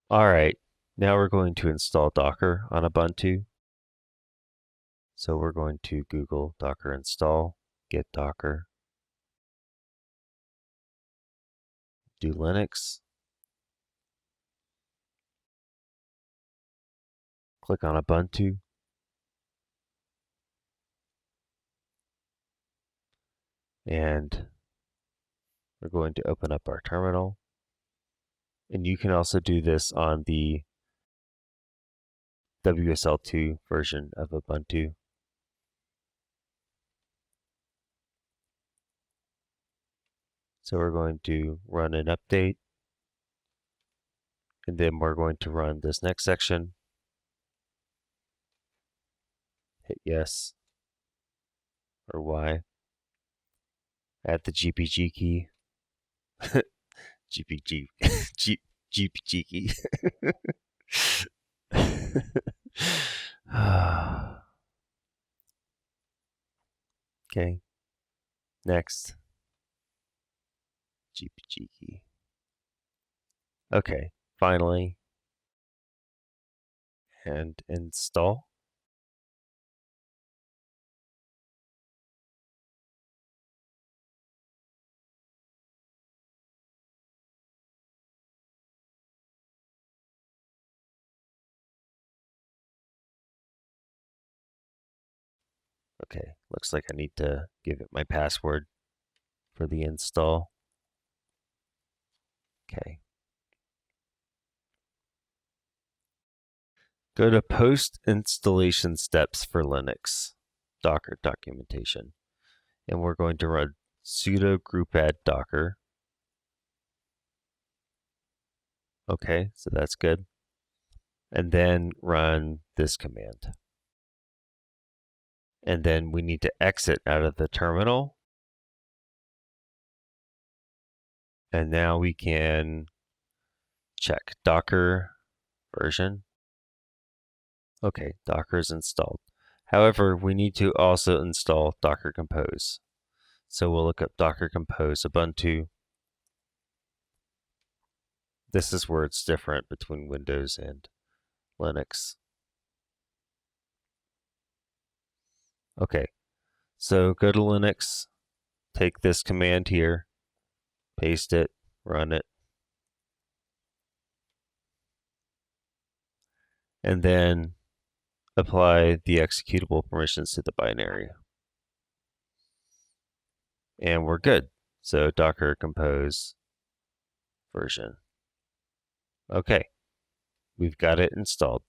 All right, now we're going to install Docker on Ubuntu. So we're going to Google Docker install, get Docker, do Linux, click on Ubuntu, and we're going to open up our terminal. And you can also do this on the WSL2 version of Ubuntu. So we're going to run an update, and then we're going to run this next section. Hit yes or Y. Add the GPG key. GPG GPG key. Okay. Next. GPG key. Okay. Finally. And install. Okay. Looks like I need to give it my password for the install. Okay. Go to post-installation steps for Linux, Docker documentation. And we're going to run sudo group add docker. Okay, so that's good. And then run this command. And then we need to exit out of the terminal. And now we can check Docker version. Okay, Docker is installed. However, we need to also install Docker Compose. So we'll look up Docker Compose Ubuntu. This is where it's different between Windows and Linux. Okay, so go to Linux, take this command here, paste it, run it, and then apply the executable permissions to the binary. And we're good. So Docker Compose version. Okay, we've got it installed.